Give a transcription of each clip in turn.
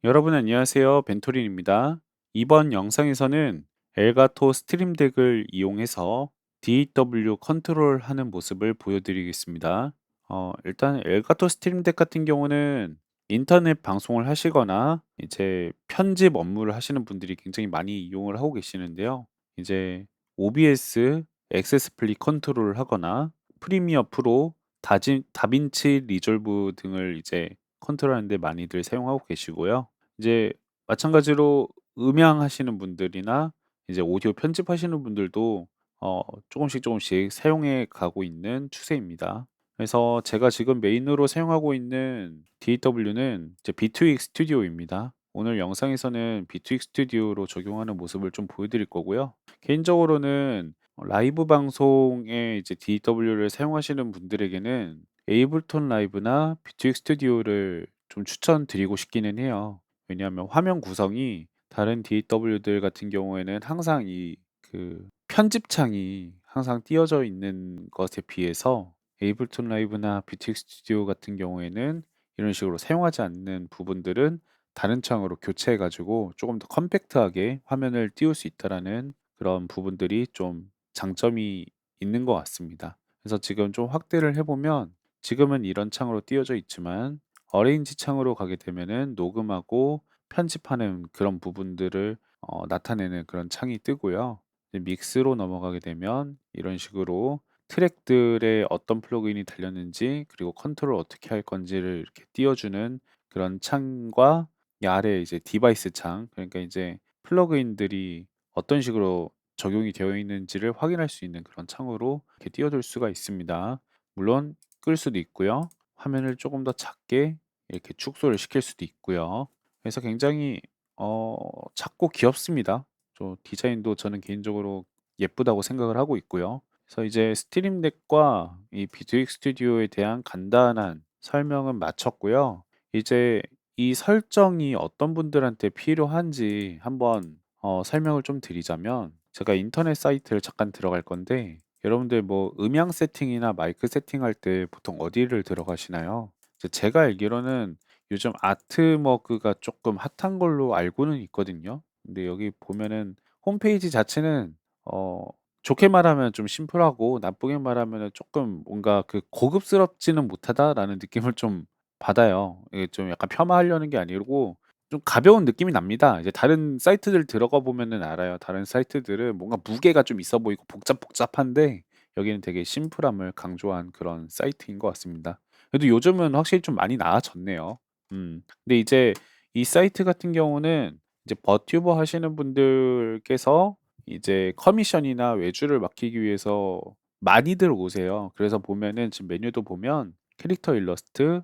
여러분 안녕하세요. 벤토린입니다. 이번 영상에서는 엘가토 스트림덱을 이용해서 DAW 컨트롤하는 모습을 보여드리겠습니다. 일단 엘가토 스트림덱 같은 경우는 인터넷 방송을 하시거나 이제 편집 업무를 하시는 분들이 굉장히 많이 이용을 하고 계시는데요. 이제 OBS, 액세스플리 컨트롤을 하거나 프리미어 프로, 다빈치 리졸브 등을 이제 컨트롤하는 데 많이들 사용하고 계시고요. 이제 마찬가지로 음향하시는 분들이나 이제 오디오 편집하시는 분들도 조금씩 사용해 가고 있는 추세입니다. 그래서 제가 지금 메인으로 사용하고 있는 DAW는 이제 비트윅 스튜디오입니다. 오늘 영상에서는 비트윅 스튜디오로 적용하는 모습을 좀 보여드릴 거고요. 개인적으로는 라이브 방송에 이제 DAW를 사용하시는 분들에게는 에이블톤 라이브나 비트윅 스튜디오를 좀 추천드리고 싶기는 해요. 왜냐하면 화면 구성이 다른 DAW들 같은 경우에는 항상 이 편집창이 항상 띄어져 있는 것에 비해서 에이블톤 라이브나 뷰틱 스튜디오 같은 경우에는 이런 식으로 사용하지 않는 부분들은 다른 창으로 교체해 가지고 조금 더 컴팩트하게 화면을 띄울 수 있다라는 그런 부분들이 좀 장점이 있는 것 같습니다. 그래서 지금 좀 확대를 해 보면 지금은 이런 창으로 띄어져 있지만 어레인지 창으로 가게 되면은 녹음하고 편집하는 그런 부분들을 나타내는 그런 창이 뜨고요. 이제 믹스로 넘어가게 되면 이런 식으로 트랙들에 어떤 플러그인이 달렸는지 그리고 컨트롤 어떻게 할 건지를 이렇게 띄워주는 그런 창과 이 아래에 이제 디바이스 창, 그러니까 이제 플러그인들이 어떤 식으로 적용이 되어 있는지를 확인할 수 있는 그런 창으로 이렇게 띄워둘 수가 있습니다. 물론 끌 수도 있고요. 화면을 조금 더 작게 이렇게 축소를 시킬 수도 있고요. 그래서 굉장히 작고 귀엽습니다. 디자인도 저는 개인적으로 예쁘다고 생각을 하고 있고요. 그래서 이제 스트림 덱과 이 비트윅 스튜디오에 대한 간단한 설명은 마쳤고요. 이제 이 설정이 어떤 분들한테 필요한지 한번 설명을 좀 드리자면, 제가 인터넷 사이트를 잠깐 들어갈 건데 여러분들 뭐 음향 세팅이나 마이크 세팅할 때 보통 어디를 들어가시나요? 제가 알기로는 요즘 아트머그가 조금 핫한 걸로 알고는 있거든요. 근데 여기 보면은 홈페이지 자체는 어 좋게 말하면 좀 심플하고 나쁘게 말하면은 쪼끔 뭔가 고급스럽지는 못하다라는 느낌을 좀 받아요. 이게 좀 약간 폄하하려는 게 아니고 좀 가벼운 느낌이 납니다. 이제 다른 사이트들 들어가 보면은 알아요. 다른 사이트들은 뭔가 무게가 좀 있어 보이고 복잡한데 여기는 되게 심플함을 강조한 그런 사이트인 것 같습니다. 그래도 요즘은 확실히 좀 많이 나아졌네요. 근데 이제 이 사이트 같은 경우는 이제 버튜버 하시는 분들께서 이제 커미션이나 외주를 맡기기 위해서 많이들 오세요. 그래서 보면은 지금 메뉴도 보면 캐릭터 일러스트,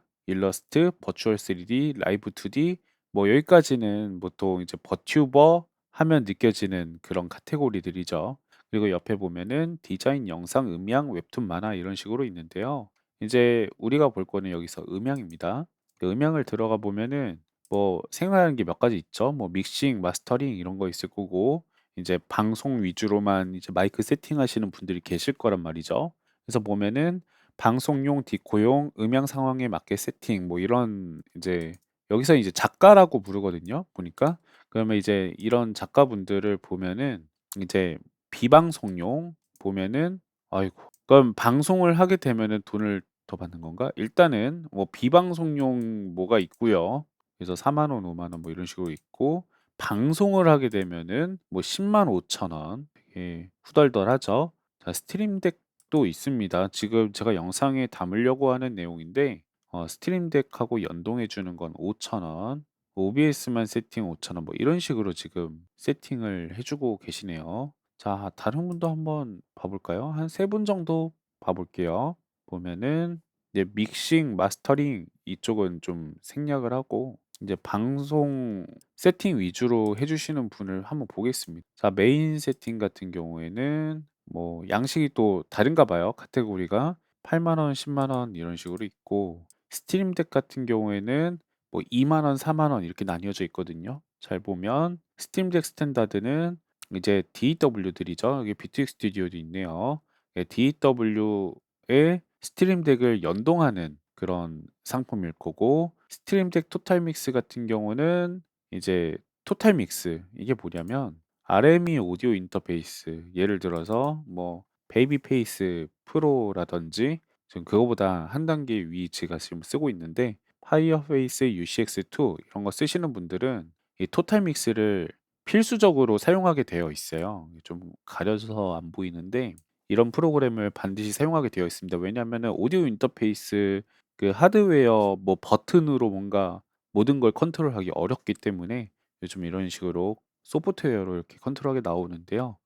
버추얼 3D, 라이브 2D 뭐 여기까지는 보통 이제 버튜버 하면 느껴지는 그런 카테고리들이죠. 그리고 옆에 보면은 디자인, 영상, 음향, 웹툰, 만화 이런 식으로 있는데요. 이제 우리가 볼 거는 여기서 음향입니다. 그 음향을 들어가 보면은 뭐 생각나는 게 몇 가지 있죠. 뭐 믹싱, 마스터링 이런 거 있을 거고 이제 방송 위주로만 이제 마이크 세팅하시는 분들이 계실 거란 말이죠. 그래서 보면은 방송용, 디코용, 음향 상황에 맞게 세팅 뭐 이런 이제 여기서 이제 작가라고 부르거든요, 보니까. 그러면 이제 이런 작가분들을 보면은 이제 비방송용 보면은 아이고 그럼 방송을 하게 되면은 돈을 더 받는 건가? 일단은 뭐 비방송용 뭐가 있고요. 그래서 4만 원, 5만 원 뭐 이런 식으로 있고 방송을 하게 되면은 뭐 10만 5천 원 되게 후덜덜하죠. 자, 스트림 덱도 있습니다. 지금 제가 영상에 담으려고 하는 내용인데 스트림 덱하고 연동해 주는 건 5천 원, OBS만 세팅 5천 원 뭐 이런 식으로 지금 세팅을 해 주고 계시네요. 자, 다른 분도 한번 봐 볼까요? 한 3분 정도 봐 볼게요. 보면은 이제 믹싱, 마스터링 이쪽은 좀 생략을 하고 이제 방송 세팅 위주로 해 주시는 분을 한번 보겠습니다. 자, 메인 세팅 같은 경우에는 뭐 양식이 또 다른가 봐요. 카테고리가 8만 원, 10만 원 이런 식으로 있고 스트림 덱 같은 경우에는 뭐 2만 원, 4만 원 이렇게 나뉘어져 있거든요. 잘 보면 스팀 덱 스탠다드는 이제 DAW들이죠. 여기 비트윅 스튜디오도 있네요. 예, DAW에 스트림 덱을 연동하는 그런 상품일 거고 스트림 덱 토탈 믹스 같은 경우는 이제 토탈 믹스 이게 뭐냐면 RME 오디오 인터페이스 예를 들어서 뭐 베이비 페이스 프로라든지 지금 그거보다 한 단계 위 제가 지금 쓰고 있는데 파이어페이스 UCX2 이런 거 쓰시는 분들은 이 토탈 믹스를 필수적으로 사용하게 되어 있어요. 좀 가려져서 안 보이는데 이런 프로그램을 반드시 사용하게 되어 있습니다. 왜냐하면은 오디오 인터페이스 그 하드웨어 뭐 버튼으로 뭔가 모든 걸 컨트롤하기 어렵기 때문에 요즘 이런 식으로 소프트웨어로 이렇게 컨트롤하게 나오는데요.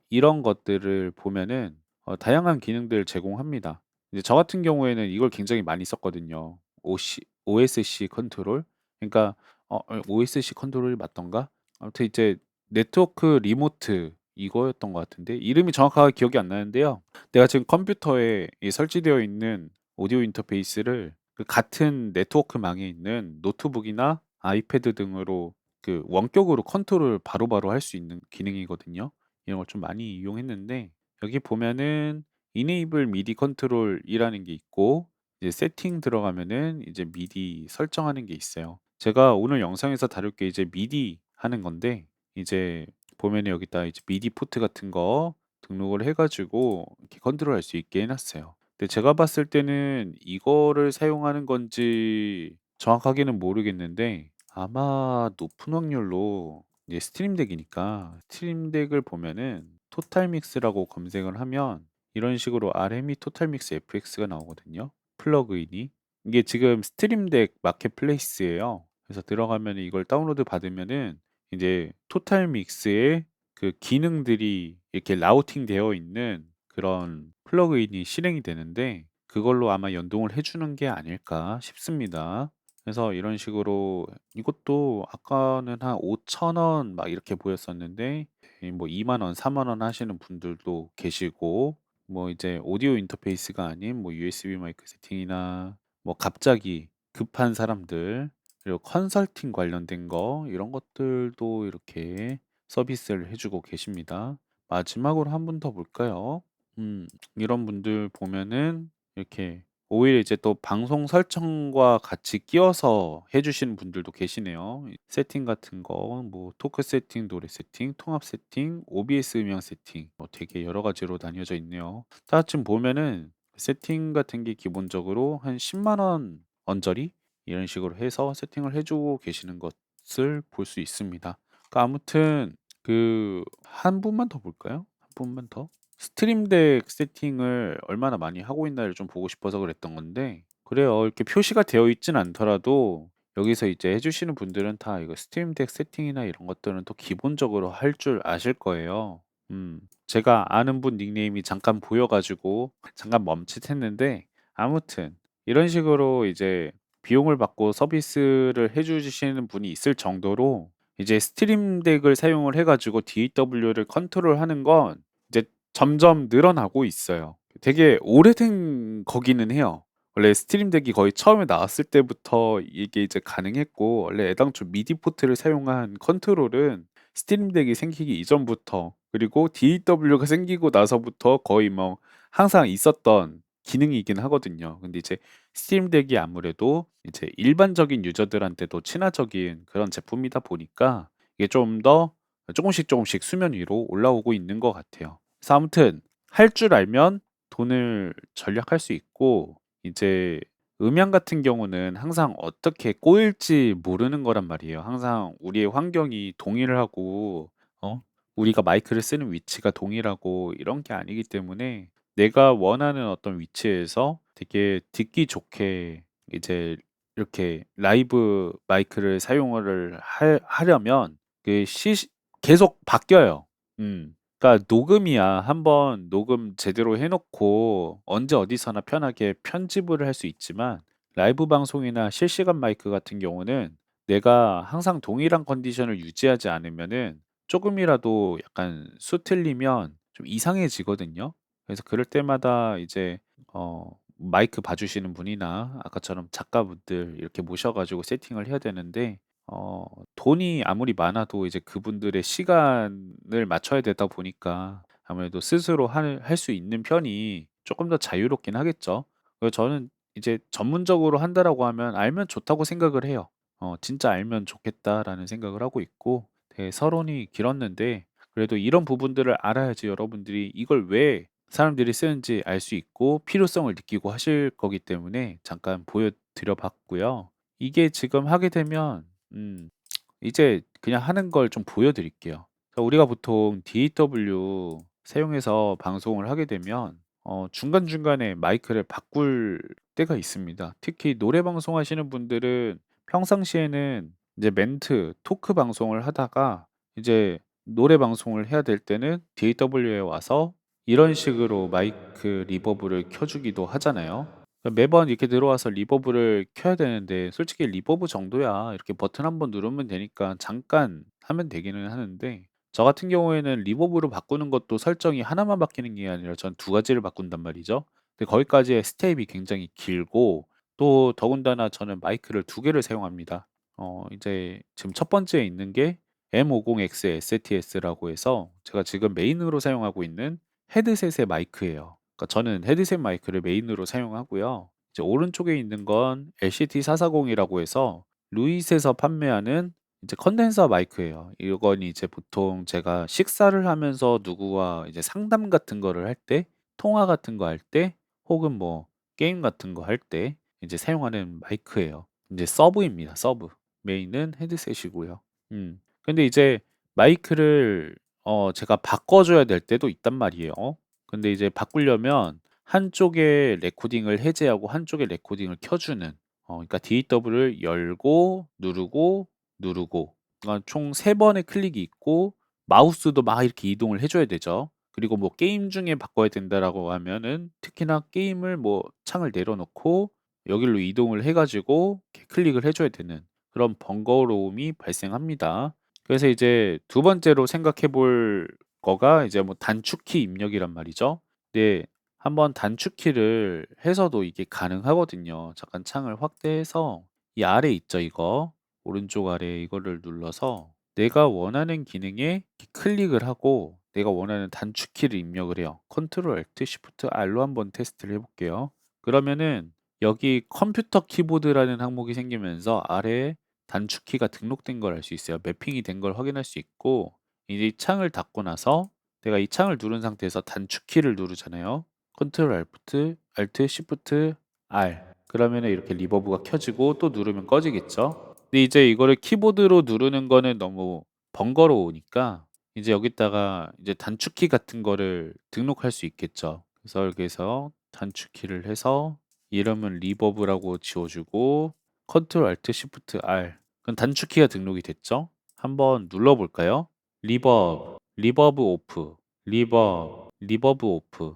이런 것들을 보면은 다양한 기능들을 제공합니다. 이제 저 같은 경우에는 이걸 굉장히 많이 썼거든요. OSC 컨트롤. 그러니까 OSC 컨트롤이 맞던가? 아무튼 이제 네트워크 리모트 이거였던 것 같은데 이름이 정확하게 기억이 안 나는데요. 내가 지금 컴퓨터에 이 설치되어 있는 오디오 인터페이스를 그 같은 네트워크망에 있는 노트북이나 아이패드 등으로 그 원격으로 컨트롤 바로바로 할 수 있는 기능이거든요. 이런 걸 좀 많이 이용했는데 여기 보면은 Enable MIDI 컨트롤이라는 게 있고 이제 세팅 들어가면은 이제 미디 설정하는 게 있어요. 제가 오늘 영상에서 다룰 게 이제 미디 하는 건데 이제 보면은 여기다 이제 미디 포트 같은 거 등록을 해 가지고 이렇게 컨트롤할 수 있게 해 놨어요. 근데 제가 봤을 때는 이거를 사용하는 건지 정확하게는 모르겠는데 아마 높은 확률로 이제 스트림 덱이니까 스트림 덱을 보면은 토탈 믹스라고 검색을 하면 이런 식으로 RME 토탈 믹스 FX가 나오거든요. 플러그인이. 이게 지금 스트림 덱 마켓플레이스예요. 그래서 들어가면 이걸 다운로드 받으면은 이제 토탈 믹스의 그 기능들이 이렇게 라우팅 되어 있는 그런 플러그인이 실행이 되는데 그걸로 아마 연동을 해 주는 게 아닐까 싶습니다. 그래서 이런 식으로 이것도 아까는 한 5,000원 막 이렇게 보였었는데 뭐 2만 원, 3만 원 하시는 분들도 계시고 뭐 이제 오디오 인터페이스가 아닌 뭐 USB 마이크 세팅이나 뭐 갑자기 급한 사람들 그리고 컨설팅 관련된 거 이런 것들도 이렇게 서비스를 해 주고 계십니다. 마지막으로 한 분 더 볼까요? 이런 분들 보면은 이렇게 오히려 이제 또 방송 설정과 같이 끼워서 해 주시는 분들도 계시네요. 세팅 같은 거 뭐 토크 세팅, 노래 세팅, 통합 세팅, OBS 음향 세팅 되게 여러 가지로 나뉘어져 있네요. 차츰 보면은 세팅 같은 게 기본적으로 한 10만 원 언저리 이런 식으로 해서 세팅을 해 주고 계시는 것을 볼 수 있습니다. 그러니까 아무튼 그 한 분만 더 볼까요? 한 분만 더? 스트림 덱 세팅을 얼마나 많이 하고 있나를 좀 보고 싶어서 그랬던 건데 그래요. 이렇게 표시가 되어 있진 않더라도 여기서 이제 해 주시는 분들은 다 이거 스트림 덱 세팅이나 이런 것들은 또 기본적으로 할 줄 아실 거예요. 제가 아는 분 닉네임이 잠깐 보여 가지고 잠깐 멈칫했는데 아무튼 이런 식으로 이제 비용을 받고 서비스를 해 주시는 분이 있을 정도로 이제 스트림 덱을 사용을 해 가지고 DAW를 컨트롤하는 건 이제 점점 늘어나고 있어요. 되게 오래된 거기는 해요. 원래 스트림 덱이 거의 처음에 나왔을 때부터 이게 이제 가능했고 원래 애당초 미디 포트를 사용한 컨트롤은 스트림 덱이 생기기 이전부터 그리고 DAW가 생기고 나서부터 거의 뭐 항상 있었던 기능이긴 하거든요. 근데 이제 스트림 덱이 아무래도 이제 일반적인 유저들한테도 친화적인 그런 제품이다 보니까 이게 좀 더 조금씩 수면 위로 올라오고 있는 것 같아요. 그래서 아무튼 할 줄 알면 돈을 절약할 수 있고 이제 음향 같은 경우는 항상 어떻게 꼬일지 모르는 거란 말이에요. 항상 우리의 환경이 동일하고 우리가 마이크를 쓰는 위치가 동일하고 이런 게 아니기 때문에 내가 원하는 어떤 위치에서 되게 듣기 좋게 이제 이렇게 라이브 마이크를 사용을 하려면 그 계속 바뀌어요. 그러니까 녹음이야. 한번 녹음 제대로 해 놓고 언제 어디서나 편하게 편집을 할 수 있지만 라이브 방송이나 실시간 마이크 같은 경우는 내가 항상 동일한 컨디션을 유지하지 않으면은 쪼금이라도 약간 수틀리면 좀 이상해지거든요. 그래서 그럴 때마다 이제 마이크 봐 주시는 분이나 아까처럼 작가분들 이렇게 모셔 가지고 세팅을 해야 되는데 어 돈이 아무리 많아도 이제 그분들의 시간을 맞춰야 되다 보니까 아무래도 스스로 할 수 있는 편이 쪼끔 더 자유롭긴 하겠죠. 그래서 저는 이제 전문적으로 한다라고 하면 알면 좋다고 생각을 해요. 진짜 알면 좋겠다라는 생각을 하고 있고, 되게 서론이 길었는데 그래도 이런 부분들을 알아야지 여러분들이 이걸 왜 사람들이 쓰는지 알 수 있고 필요성을 느끼고 하실 거기 때문에 잠깐 보여드려 봤고요. 이게 지금 하게 되면 이제 그냥 하는 걸 좀 보여드릴게요. 우리가 보통 DAW 사용해서 방송을 하게 되면 중간중간에 마이크를 바꿀 때가 있습니다. 특히 노래 방송하시는 분들은 평상시에는 이제 멘트, 토크 방송을 하다가 이제 노래 방송을 해야 될 때는 DAW에 와서 이런 식으로 마이크 리버브를 켜주기도 하잖아요. 매번 이렇게 들어와서 리버브를 켜야 되는데 솔직히 리버브 정도야 이렇게 버튼 한번 누르면 되니까 잠깐 하면 되기는 하는데, 저 같은 경우에는 리버브로 바꾸는 것도 설정이 하나만 바뀌는 게 아니라 전 두 가지를 바꾼단 말이죠. 근데 거기까지의 스텝이 굉장히 길고, 또 더군다나 저는 마이크를 두 개를 사용합니다. 이제 지금 첫 번째에 있는 게 M50X STS라고 해서 제가 지금 메인으로 사용하고 있는 헤드셋의 마이크예요. 그러니까 저는 헤드셋 마이크를 메인으로 사용하고요. 이제 오른쪽에 있는 건 LCT440이라고 해서 루이스에서 판매하는 이제 컨덴서 마이크예요. 이건 이제 보통 제가 식사를 하면서 누구와 이제 상담 같은 거를 할 때, 통화 같은 거 할 때, 혹은 뭐 게임 같은 거 할 때 이제 사용하는 마이크예요. 이제 서브입니다. 서브. 메인은 헤드셋이고요. 근데 이제 마이크를 제가 바꿔 줘야 될 때도 있단 말이에요. 근데 이제 바꾸려면 한쪽에 레코딩을 해제하고 한쪽에 레코딩을 켜주는, 그러니까 DAW를 열고 누르고 누르고, 그러니까 총 3번의 클릭이 있고 마우스도 막 이렇게 이동을 해줘야 되죠. 그리고 뭐 게임 중에 바꿔야 된다라고 하면은 특히나 게임을 뭐 창을 내려놓고 여기로 이동을 해가지고 이렇게 클릭을 해줘야 되는 그런 번거로움이 발생합니다. 그래서 이제 두 번째로 생각해 볼 거가 이제 뭐 단축키 입력이란 말이죠. 근데 한번 단축키를 해서도 이게 가능하거든요. 잠깐 창을 확대해서 이 아래 있죠, 이거. 오른쪽 아래 이거를 눌러서 내가 원하는 기능에 클릭을 하고 내가 원하는 단축키를 입력을 해요. 컨트롤 Alt Shift R로 한번 테스트를 해볼게요. 그러면은 여기 컴퓨터 키보드라는 항목이 생기면서 아래에 단축키가 등록된 걸 알 수 있어요. 매핑이 된 걸 확인할 수 있고, 이제 이 창을 닫고 나서 내가 이 창을 누른 상태에서 단축키를 누르잖아요. 컨트롤 Alt Shift R. 그러면은 이렇게 리버브가 켜지고 또 누르면 꺼지겠죠. 근데 이제 이거를 키보드로 누르는 거는 너무 번거로우니까 이제 여기다가 이제 단축키 같은 거를 등록할 수 있겠죠. 그래서 여기서 단축키를 해서 이름은 리버브라고 지워주고 컨트롤 Alt Shift R. 그럼 단축키가 등록이 됐죠? 한번 눌러볼까요? 리버브 오프, 리버브 오프.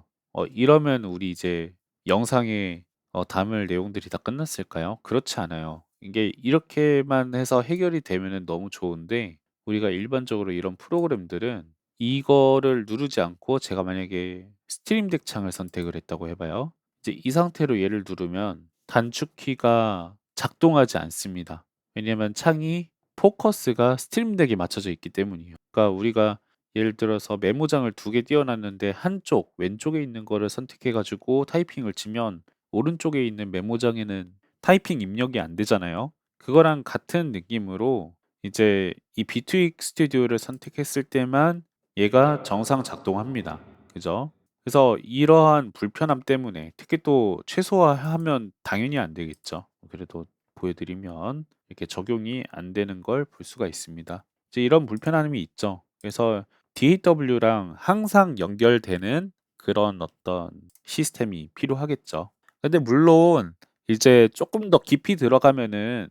이러면 우리 이제 영상에 담을 내용들이 다 끝났을까요? 그렇지 않아요. 이게 이렇게만 해서 해결이 되면은 너무 좋은데, 우리가 일반적으로 이런 프로그램들은 이거를 누르지 않고 제가 만약에 스트림덱 창을 선택을 했다고 해봐요. 이제 이 상태로 얘를 누르면 단축키가 작동하지 않습니다. 왜냐면 창이 포커스가 스트림덱에 맞춰져 있기 때문이에요. 그러니까 우리가 예를 들어서 메모장을 두 개 띄워 놨는데 한쪽 왼쪽에 있는 거를 선택해 가지고 타이핑을 치면 오른쪽에 있는 메모장에는 타이핑 입력이 안 되잖아요. 그거랑 같은 느낌으로 이제 이 비트윅 스튜디오를 선택했을 때만 얘가 정상 작동합니다. 그죠? 그래서 이러한 불편함 때문에, 특히 또 최소화하면 당연히 안 되겠죠. 그래도 보여드리면 이렇게 적용이 안 되는 걸 볼 수가 있습니다. 이제 이런 불편함이 있죠. 그래서 DAW랑 항상 연결되는 그런 어떤 시스템이 필요하겠죠. 근데 물론 이제 조금 더 깊이 들어가면은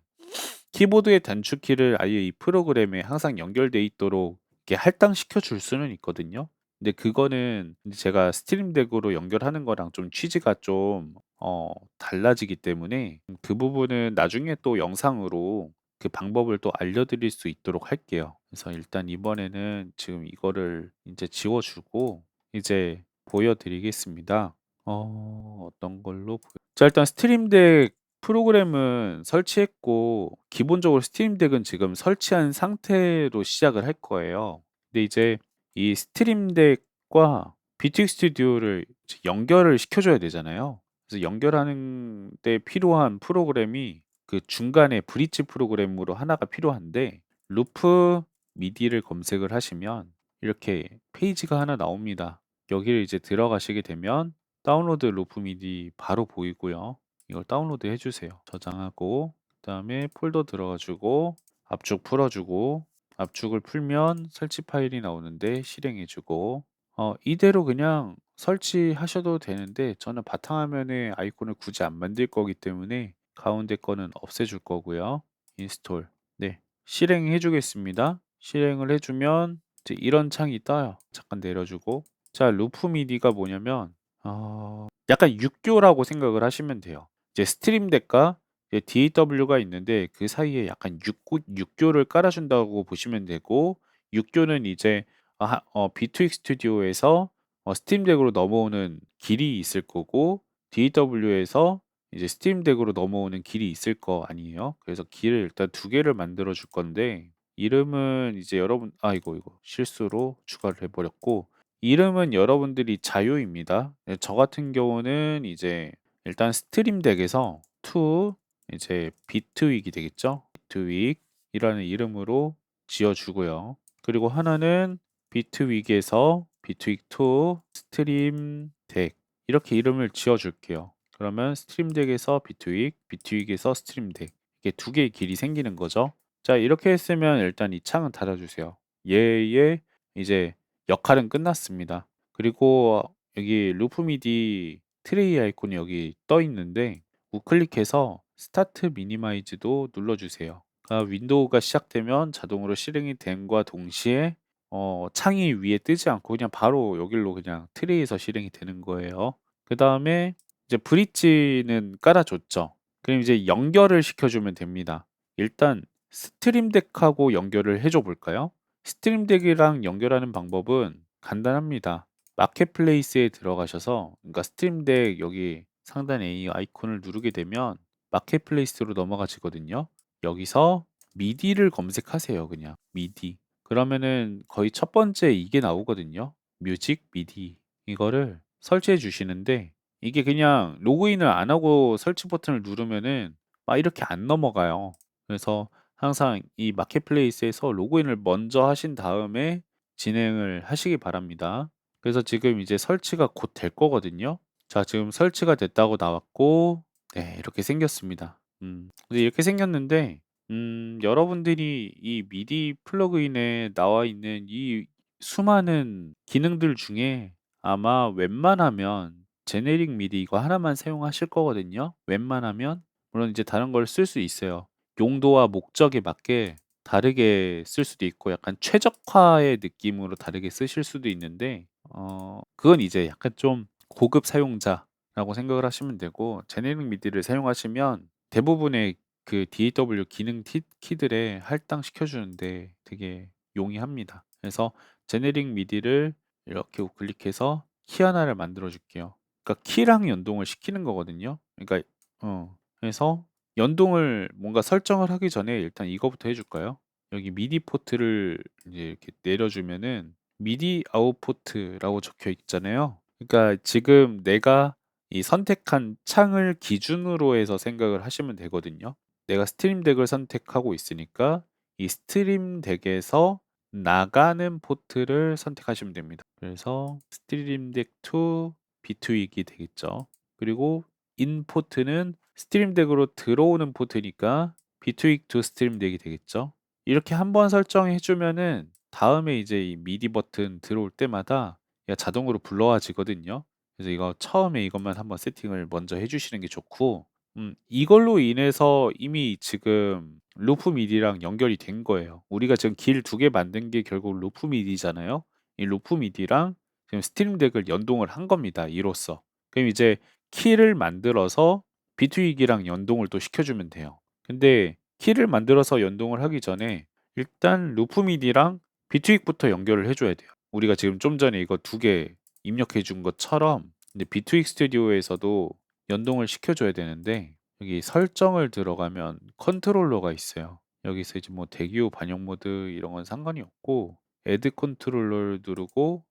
키보드의 단축키를 아예 이 프로그램에 항상 연결돼 있도록 이렇게 할당시켜 줄 수는 있거든요. 근데 그거는 이제 제가 스트림 덱으로 연결하는 거랑 좀 취지가 좀 달라지기 때문에 그 부분은 나중에 또 영상으로 그 방법을 또 알려드릴 수 있도록 할게요. 그래서 일단 이번에는 지금 이거를 이제 지워 주고 이제 보여드리겠습니다. 어떤 걸로 자, 일단 스트림 덱 프로그램은 설치했고 기본적으로 스트림 덱은 지금 설치한 상태로 시작을 할 거예요. 근데 이제 이 스트림 덱과 비트윅 스튜디오를 연결을 시켜 줘야 되잖아요. 그래서 연결하는 데 필요한 프로그램이 그 중간에 브릿지 프로그램으로 하나가 필요한데 루프 미디를 검색을 하시면 이렇게 페이지가 하나 나옵니다. 여기를 이제 들어가시게 되면 다운로드 루프 미디 바로 보이고요. 이걸 다운로드 해 주세요. 저장하고 그다음에 폴더 들어가 주고 압축 풀어 주고 압축을 풀면 설치 파일이 나오는데 실행해 주고 이대로 그냥 설치하셔도 되는데 저는 바탕화면에 아이콘을 굳이 안 만들 거기 때문에 가운데 거는 없애 줄 거고요. 인스톨. 네. 실행해 주겠습니다. 실행을 해 주면 이제 이런 창이 떠요. 잠깐 내려 주고. 자, 루프 미디가 뭐냐면 약간 육교라고 생각을 하시면 돼요. 이제 스트림 덱과 이제 DAW가 있는데 그 사이에 약간 육교를 깔아 준다고 보시면 되고 육교는 이제 비트윅 스튜디오에서 스팀 덱으로 넘어오는 길이 있을 거고 DAW에서 이제 스팀 덱으로 넘어오는 길이 있을 거 아니에요. 그래서 길을 일단 두 개를 만들어 줄 건데 이름은 이제 여러분 이거 실수로 추가를 해 버렸고 이름은 여러분들이 자유입니다. 네, 저 같은 경우는 이제 일단 스트림 덱에서 to 이제 비트윅이 되겠죠. 비트윅이라는 이름으로 지어 주고요. 그리고 하나는 비트윅에서 비트윅 to 스트림 덱 이렇게 이름을 지어 줄게요. 그러면 스트림 덱에서 비트윅, 비트윅에서 스트림 덱 이게 두 개의 길이 생기는 거죠. 자, 이렇게 했으면 일단 이 창은 닫아 주세요. 얘의 이제 역할은 끝났습니다. 그리고 여기 루프 미디 트레이 아이콘이 여기 떠 있는데 우클릭해서 스타트 미니마이즈도 눌러주세요. 윈도우가 시작되면 자동으로 실행이 됨과 동시에 창이 위에 뜨지 않고 그냥 바로 여기로 그냥 트레이에서 실행이 되는 거예요. 그 다음에 이제 브릿지는 깔아줬죠. 그럼 이제 연결을 시켜주면 됩니다. 일단 스트림 덱하고 연결을 해줘 볼까요? 스트림 덱이랑 연결하는 방법은 간단합니다. 마켓플레이스에 들어가셔서 그러니까 스트림 덱 여기 상단에 이 아이콘을 누르게 되면 마켓플레이스로 넘어가지거든요. 여기서 미디를 검색하세요. 그냥 미디. 그러면은 거의 첫 번째 이게 나오거든요. 뮤직 미디. 이거를 설치해 주시는데 이게 그냥 로그인을 안 하고 설치 버튼을 누르면은 막 이렇게 안 넘어가요. 그래서 항상 이 마켓플레이스에서 로그인을 먼저 하신 다음에 진행을 하시기 바랍니다. 그래서 지금 이제 설치가 곧 될 거거든요. 자, 지금 설치가 됐다고 나왔고 네, 이렇게 생겼습니다. 근데 이렇게 생겼는데 여러분들이 이 미디 플러그인에 나와 있는 이 수많은 기능들 중에 아마 웬만하면 제네릭 미디 이거 하나만 사용하실 거거든요. 웬만하면 물론 이제 다른 걸 쓸 수 있어요. 용도와 목적에 맞게 다르게 쓸 수도 있고 약간 최적화의 느낌으로 다르게 쓰실 수도 있는데 그건 이제 약간 좀 고급 사용자라고 생각을 하시면 되고 제네릭 미디를 사용하시면 대부분의 그 DAW 기능 키들에 할당시켜 주는데 되게 용이합니다. 그래서 제네릭 미디를 이렇게 우클릭해서 키 하나를 만들어 줄게요. 그러니까 키랑 연동을 시키는 거거든요. 그러니까 그래서 연동을 뭔가 설정을 하기 전에 일단 이거부터 해 줄까요? 여기 미디 포트를 이제 이렇게 내려 주면은 미디 아웃포트라고 적혀 있잖아요. 그러니까 지금 내가 이 선택한 창을 기준으로 해서 생각을 하시면 되거든요. 내가 스트림 덱을 선택하고 있으니까 이 스트림 덱에서 나가는 포트를 선택하시면 됩니다. 그래서 스트림 덱 to 비트윅이 되겠죠. 그리고 인 포트는 스트림 덱으로 들어오는 포트니까 비트윅 to 스트림 덱이 되겠죠. 이렇게 한번 설정해 주면은 다음에 이제 이 미디 버튼 들어올 때마다 얘가 자동으로 불러와지거든요. 그래서 이거 처음에 이것만 한번 세팅을 먼저 해 주시는 게 좋고 이걸로 인해서 이미 지금 루프 미디랑 연결이 된 거예요. 우리가 지금 길 두 개 만든 게 결국 루프 미디잖아요. 이 루프 미디랑 지금 스트림 덱을 연동을 한 겁니다, 이로써. 그럼 이제 키를 만들어서 비트윅이랑 연동을 또 시켜주면 돼요. 근데 키를 만들어서 연동을 하기 전에 일단 루프 미디랑 비트윅부터 연결을 해줘야 돼요. 우리가 지금 좀 전에 이거 두 개 입력해 준 것처럼 근데 비트윅 스튜디오에서도 연동을 시켜줘야 되는데 여기 설정을 들어가면 컨트롤러가 있어요. 여기서 이제 뭐 대기후 반영 모드 이런 건 상관이 없고 애드 컨트롤러를 누르고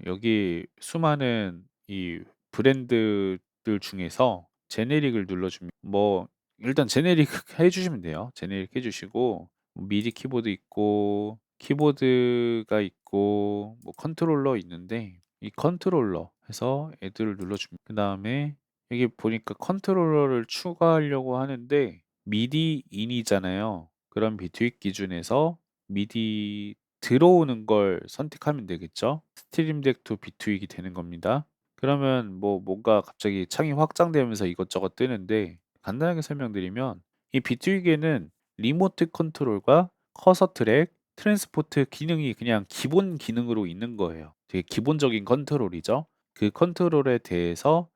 여기 수많은 이 브랜드들 중에서 제네릭을 눌러주면 뭐 일단 제네릭 해 주시면 돼요. 제네릭 해 주시고 미디 키보드 있고 키보드가 있고 뭐 컨트롤러 있는데 이 컨트롤러 해서 애들을 눌러 줍니다. 그다음에 여기 보니까 컨트롤러를 추가하려고 하는데 미디 인이잖아요. 그럼 비트윅 기준에서 미디 들어오는 걸 선택하면 되겠죠. 스트림덱 투 비트윅이 되는 겁니다. 그러면 뭐 뭔가 갑자기 창이 확장되면서 이것저것 뜨는데 간단하게 설명드리면 이 비트윅에는 리모트 컨트롤과 커서 트랙, 트랜스포트 기능이 그냥 기본 기능으로 있는 거예요. 되게 기본적인 컨트롤이죠. 그 컨트롤에 대해서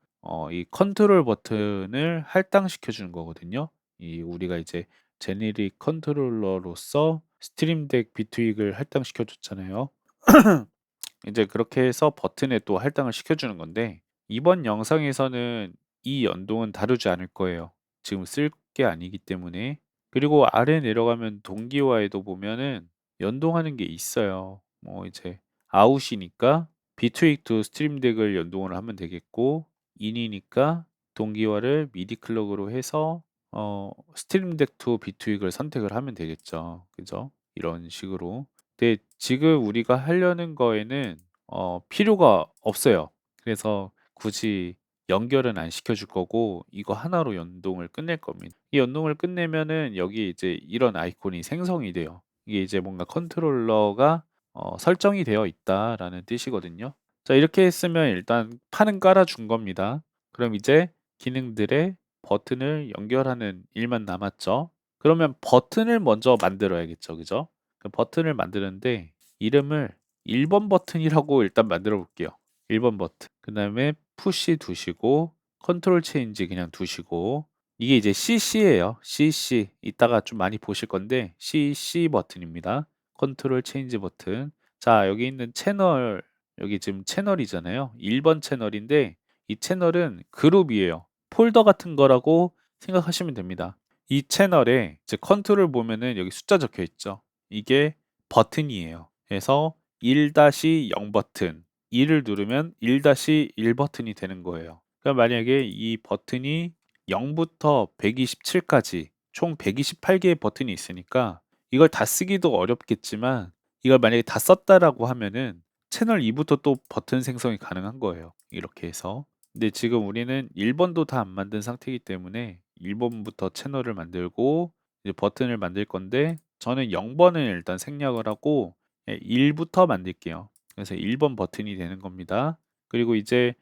이 컨트롤 버튼을 할당시켜 주는 거거든요. 이 우리가 이제 제네릭 컨트롤러로서 스트림덱 비트윅을 할당시켜 줬잖아요. 이제 그렇게 해서 버튼에 또 할당을 시켜주는 건데 이번 영상에서는 이 연동은 다루지 않을 거예요. 지금 쓸 게 아니기 때문에. 그리고 아래 내려가면 동기화에도 보면은 연동하는 게 있어요. 뭐 이제 아웃이니까 비트윅 투 스트림 덱을 연동을 하면 되겠고 인이니까 동기화를 미디 클럭으로 해서 스트림 덱투 비트윅을 선택을 하면 되겠죠. 그죠? 이런 식으로. 근데 지금 우리가 하려는 거에는 필요가 없어요. 그래서 굳이 연결은 안 시켜줄 거고 이거 하나로 연동을 끝낼 겁니다. 이 연동을 끝내면은 여기 이제 이런 아이콘이 생성이 돼요. 이게 이제 뭔가 컨트롤러가 설정이 되어 있다라는 뜻이거든요. 자, 이렇게 했으면 일단 판은 깔아준 겁니다. 그럼 이제 기능들의 버튼을 연결하는 일만 남았죠. 그러면 버튼을 먼저 만들어야겠죠. 그죠? 그 버튼을 만드는데 이름을 1번 버튼이라고 일단 만들어 볼게요. 1번 버튼. 그다음에 푸시 두시고 컨트롤 체인지 그냥 두시고 이게 이제 CC예요. CC. 이따가 좀 많이 보실 건데 CC 버튼입니다. 컨트롤 체인지 버튼. 자, 여기 있는 채널 여기 지금 채널이잖아요. 1번 채널인데 이 채널은 그룹이에요. 폴더 같은 거라고 생각하시면 됩니다. 이 채널에 이제 컨트롤 보면은 여기 숫자 적혀 있죠. 이게 버튼이에요. 그래서 1-0 버튼, 2를 누르면 1-1 버튼이 되는 거예요. 그럼 만약에 이 버튼이 0부터 127까지 총 128개의 버튼이 있으니까 이걸 다 쓰기도 어렵겠지만 이걸 만약에 다 썼다라고 하면은 채널 2부터 또 버튼 생성이 가능한 거예요. 이렇게 해서. 근데 지금 우리는 1번도 다 안 만든 상태이기 때문에 1번부터 채널을 만들고 이제 버튼을 만들 건데 저는 0번을 일단 생략을 하고 1부터 만들게요. 그래서 1번 버튼이 되는 겁니다. 그리고 이제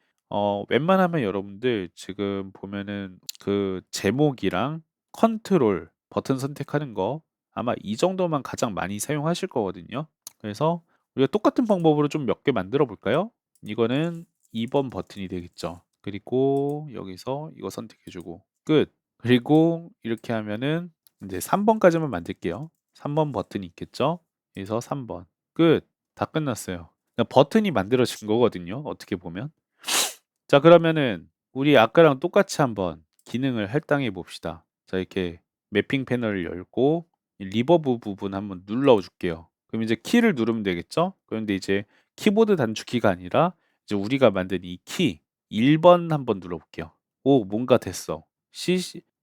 웬만하면 여러분들 지금 보면은 그 제목이랑 컨트롤 버튼 선택하는 거 아마 이 정도만 가장 많이 사용하실 거거든요. 그래서 우리가 똑같은 방법으로 좀 몇 개 만들어 볼까요? 이거는 2번 버튼이 되겠죠. 그리고 여기서 이거 선택해 주고 끝. 그리고 이렇게 하면은 이제 3번까지만 만들게요. 3번 버튼이 있겠죠? 그래서 3번 끝. 다 끝났어요. 그러니까 버튼이 만들어진 거거든요. 어떻게 보면. 자, 그러면은 우리 아까랑 똑같이 한번 기능을 할당해 봅시다. 자, 이렇게 매핑 패널을 열고 이 리버브 부분 한번 눌러 줄게요. 그럼 이제 키를 누르면 되겠죠? 그런데 이제 키보드 단축키가 아니라 이제 우리가 만든 이 키 1번 한번 눌러 볼게요. 오, 뭔가 됐어.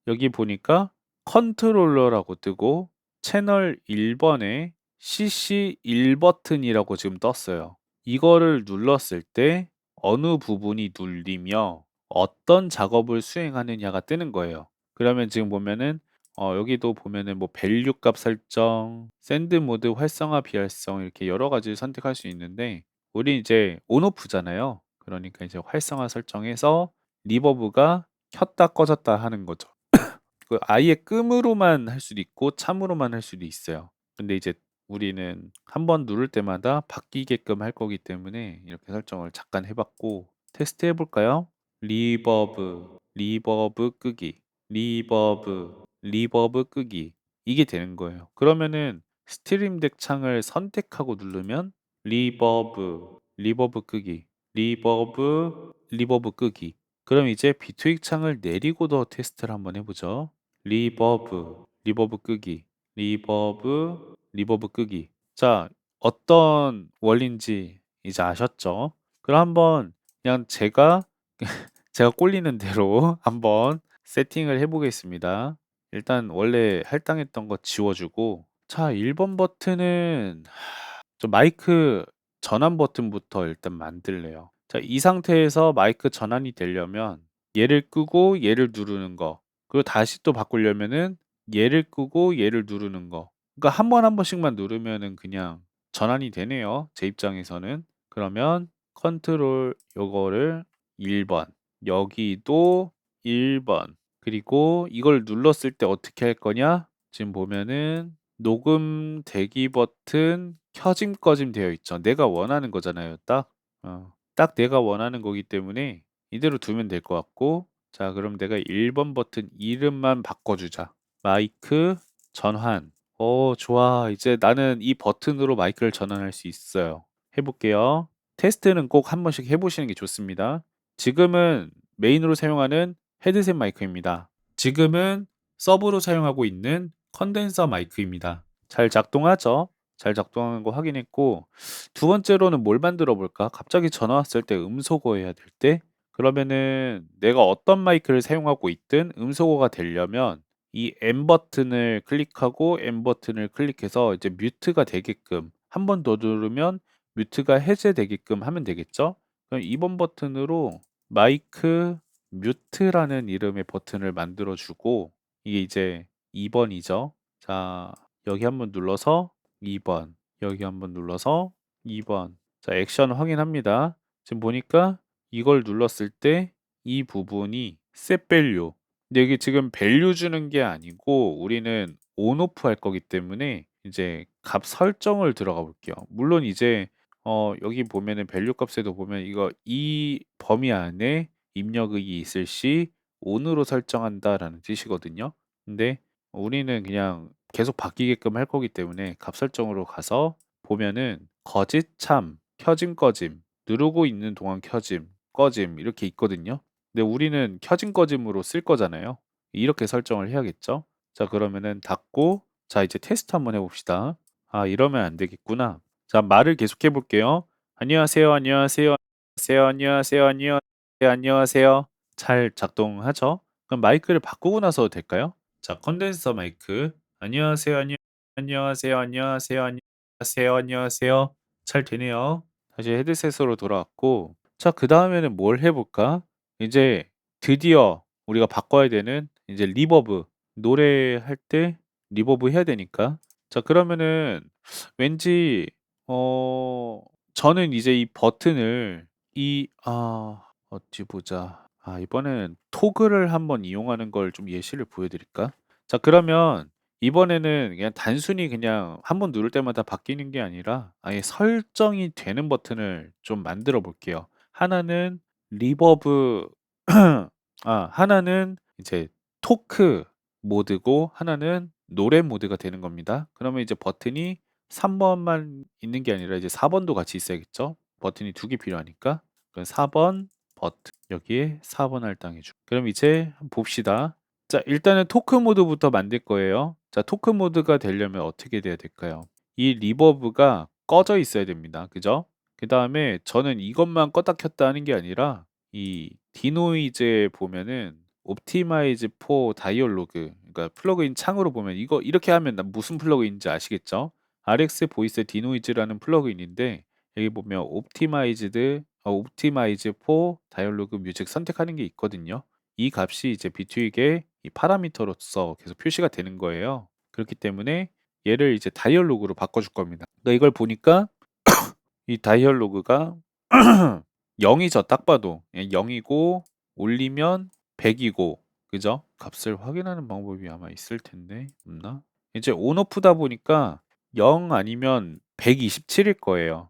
여기 보니까 컨트롤러라고 뜨고 채널 1번에 CC 1 버튼이라고 지금 떴어요. 이거를 눌렀을 때 어느 부분이 눌리며 어떤 작업을 수행하느냐가 뜨는 거예요. 그러면 지금 보면은 여기도 보면은 뭐 밸류 값 설정, 샌드 모드 활성화 비활성 이렇게 여러 가지를 선택할 수 있는데 우리 이제 온오프잖아요. 그러니까 이제 활성화 설정해서 리버브가 켰다 꺼졌다 하는 거죠. 그 아예 끔으로만 할 수도 있고 참으로만 할 수도 있어요. 근데 이제 우리는 한번 누를 때마다 바뀌게끔 할 거기 때문에 이렇게 설정을 잠깐 해 봤고 테스트 해 볼까요? 리버브, 리버브 끄기, 리버브, 리버브 끄기 이게 되는 거예요. 그러면은 스트림 덱 창을 선택하고 누르면 리버브, 리버브 끄기, 리버브, 리버브 끄기 그럼 이제 비트윅 창을 내리고 더 테스트를 한번 해 보죠. 리버브, 리버브 끄기, 리버브, 리버브 끄기. 자, 어떤 원리인지 이제 아셨죠? 그럼 한번 그냥 제가 제가 꼴리는 대로 한번 세팅을 해 보겠습니다. 일단 원래 할당했던 거 지워 주고, 자 1번 버튼은 좀 마이크 전환 버튼부터 일단 만들래요. 자 이 상태에서 마이크 전환이 되려면 얘를 끄고 얘를 누르는 거, 그리고 다시 또 바꾸려면은 얘를 끄고 얘를 누르는 거. 그러니까 한 번 한 번씩만 누르면은 그냥 전환이 되네요, 제 입장에서는. 그러면 컨트롤 요거를 1 번, 여기도 1 번, 그리고 이걸 눌렀을 때 어떻게 할 거냐? 지금 보면은 녹음 대기 버튼 켜짐 꺼짐 되어 있죠. 내가 원하는 거잖아요, 딱. 딱 내가 원하는 거기 때문에 이대로 두면 될 것 같고, 자 그럼 내가 1번 버튼 이름만 바꿔 주자. 마이크 전환. 좋아. 이제 나는 이 버튼으로 마이크를 전환할 수 있어요. 해 볼게요. 테스트는 꼭 한 번씩 해 보시는 게 좋습니다. 지금은 메인으로 사용하는 헤드셋 마이크입니다. 지금은 서브로 사용하고 있는 컨덴서 마이크입니다. 잘 작동하죠? 잘 작동하는 거 확인했고, 두 번째로는 뭘 만들어 볼까? 갑자기 전화 왔을 때 음소거 해야 될 때? 그러면은 내가 어떤 마이크를 사용하고 있든 음소거가 되려면 이 M 버튼을 클릭하고 M 버튼을 클릭해서 이제 뮤트가 되게끔 한 번 더 누르면 뮤트가 해제되게끔 하면 되겠죠? 그럼 2번 버튼으로 마이크 뮤트라는 이름의 버튼을 만들어 주고, 이게 이제 2 번이죠. 자 여기 한번 눌러서 2 번, 여기 한번 눌러서 2 번. 자 액션 확인합니다. 지금 보니까 이걸 눌렀을 때 이 부분이 set value, 근데 이게 지금 밸류 주는 게 아니고 우리는 온 오프 할 거기 때문에 이제 값 설정을 들어가 볼게요. 물론 이제 여기 보면은 밸류 값에도 보면 이거 이 범위 안에 입력이 있을 시 on으로 설정한다라는 뜻이거든요. 근데 우리는 그냥 계속 바뀌게끔 할 거기 때문에 값 설정으로 가서 보면은 거짓 참, 켜짐 꺼짐, 누르고 있는 동안 켜짐, 꺼짐 이렇게 있거든요. 근데 우리는 켜짐 꺼짐으로 쓸 거잖아요. 이렇게 설정을 해야겠죠. 자 그러면은 닫고, 자 이제 테스트 한번 해 봅시다. 아 이러면 안 되겠구나. 자 말을 계속해 볼게요. "안녕하세요, 안녕하세요, 안녕하세요, 안녕하세요, 안녕하세요, 안녕하세요." 잘 작동하죠? 그럼 마이크를 바꾸고 나서 될까요? 자 컨덴서 마이크. "안녕하세요, 안녕하세요, 안녕하세요, 안녕하세요, 안녕하세요." 잘 되네요. 다시 헤드셋으로 돌아왔고, 자 그다음에는 뭘 해 볼까? 이제 드디어 우리가 바꿔야 되는 이제 리버브, 노래할 때 리버브 해야 되니까. 자 그러면은 왠지 어 저는 이제 이 버튼을 어디 보자. 이번에는 토글을 한번 이용하는 걸 좀 예시를 보여 드릴까? 자 그러면 이번에는 그냥 단순히 그냥 한번 누를 때마다 바뀌는 게 아니라 아예 설정이 되는 버튼을 좀 만들어 볼게요. 하나는 리버브 하나는 이제 토크 모드고 하나는 노래 모드가 되는 겁니다. 그러면 이제 버튼이 3 번만 있는 게 아니라 이제 4 번도 같이 있어야겠죠? 버튼이 2개 필요하니까. 그럼 4번 버튼, 여기에 4번 할당해 줘. 그럼 이제 한번 봅시다. 자 일단은 토크 모드부터 만들 거예요. 자 토크 모드가 되려면 어떻게 돼야 될까요? 이 리버브가 꺼져 있어야 됩니다. 그죠? 그다음에 저는 이것만 껐다 켰다 하는 게 아니라 이 디노이즈에 보면은 옵티마이즈 포 다이얼로그, 그러니까 플러그인 창으로 보면 이거 이렇게 하면 나 무슨 플러그인인지 아시겠죠? RX 보이스 디노이즈라는 플러그인인데 여기 보면 옵티마이즈 포 다이얼로그 뮤직 선택하는 게 있거든요. 이 값이 이제 비트윅의 이 파라미터로서 계속 표시가 되는 거예요. 그렇기 때문에 얘를 이제 다이얼로그로 바꿔줄 겁니다. 그러니까 이걸 보니까 이 다이얼로그가 0이죠. 딱 봐도 0이고 올리면 100이고, 그죠? 값을 확인하는 방법이 아마 있을 텐데 없나? 이제 온오프다 보니까 0 아니면 127일 거예요.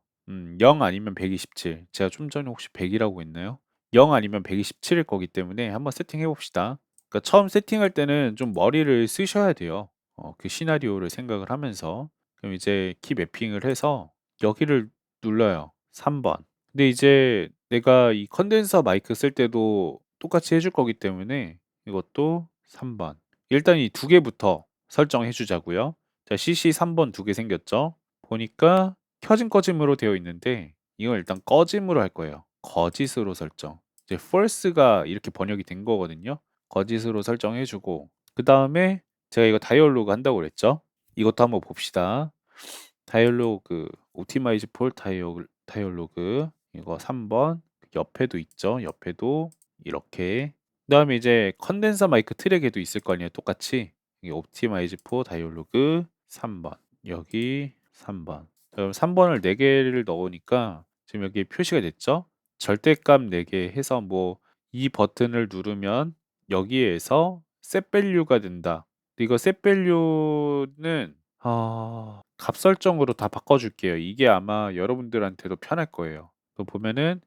0 아니면 127. 제가 좀 전에 혹시 100이라고 했나요? 0 아니면 127일 거기 때문에 한번 세팅해 봅시다. 그러니까 처음 세팅할 때는 좀 머리를 쓰셔야 돼요. 그 시나리오를 생각을 하면서. 그럼 이제 키 매핑을 해서 여기를 눌러요. 3 번. 근데 이제 내가 이 컨덴서 마이크 쓸 때도 똑같이 해줄 거기 때문에 이것도 3 번. 일단 이 두 개부터 설정해 주자고요. 자 CC 3번 두 개 생겼죠? 보니까 켜짐 꺼짐으로 되어 있는데 이걸 일단 꺼짐으로 할 거예요. 거짓으로 설정. 이제 false가 이렇게 번역이 된 거거든요. 거짓으로 설정해 주고, 그다음에 제가 이거 다이얼로그 한다고 그랬죠? 이것도 한번 봅시다. 다이얼로그 옵티마이즈 폴 다이얼로그 이거 3번 옆에도 있죠. 옆에도 이렇게 그다음에 이제 컨덴서 마이크 트랙에도 있을 거 아니에요. 똑같이 이 옵티마이즈 포 다이얼로그 3번 여기 3번 그럼 3번을 4개를 넣으니까 지금 여기 표시가 됐죠. 절대값 4개 해서 뭐 이 버튼을 누르면 여기에서 셋 밸류가 된다. 이거 셋 밸류는 값 설정으로 다 바꿔줄게요. 이게 아마 여러분들한테도 편할 거예요. 또 보면은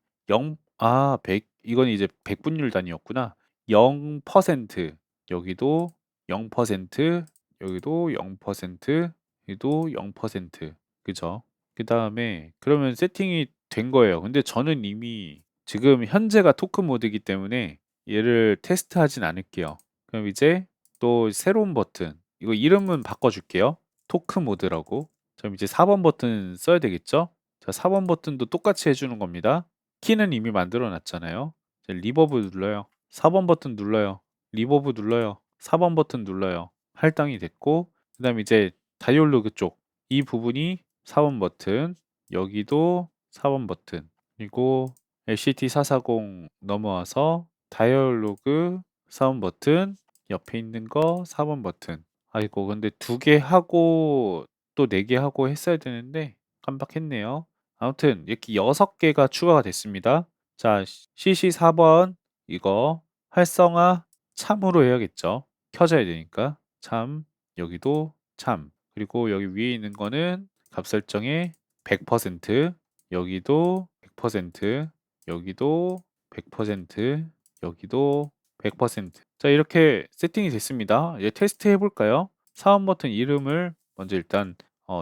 100, 이건 이제 백분율 단위였구나. 0%, 여기도 0%, 여기도 0%, 여기도 0%, 그죠? 그 다음에 그러면 세팅이 된 거예요. 근데 저는 이미 지금 현재가 토크 모드이기 때문에 얘를 테스트하진 않을게요. 그럼 이제 또 새로운 버튼, 이거 이름은 바꿔줄게요. 토크 모드라고. 그럼 이제 4번 버튼 써야 되겠죠? 자, 4번 버튼도 똑같이 해주는 겁니다. 키는 이미 만들어 놨잖아요. 이제 리버브 눌러요. 4번 버튼 눌러요. 리버브 눌러요. 4번 버튼 눌러요. 할당이 됐고, 그 다음에 이제 다이얼로그 쪽, 이 부분이 4번 버튼, 여기도 4번 버튼, 그리고 LCT440 넘어와서 다이얼로그 4번 버튼, 옆에 있는 거 4번 버튼. 아이고, 근데 2개 하고 또 4개 하고 했어야 되는데 깜빡했네요. 아무튼 이렇게 6개가 추가가 됐습니다. 자, CC 4번 이거 활성화 참으로 해야겠죠. 켜져야 되니까 참, 여기도 참. 그리고 여기 위에 있는 거는 값 설정에 100%, 여기도 100%, 여기도 100%, 여기도 100%. 자, 이렇게 세팅이 됐습니다. 이제 테스트 해볼까요? 사원 버튼 이름을 먼저 일단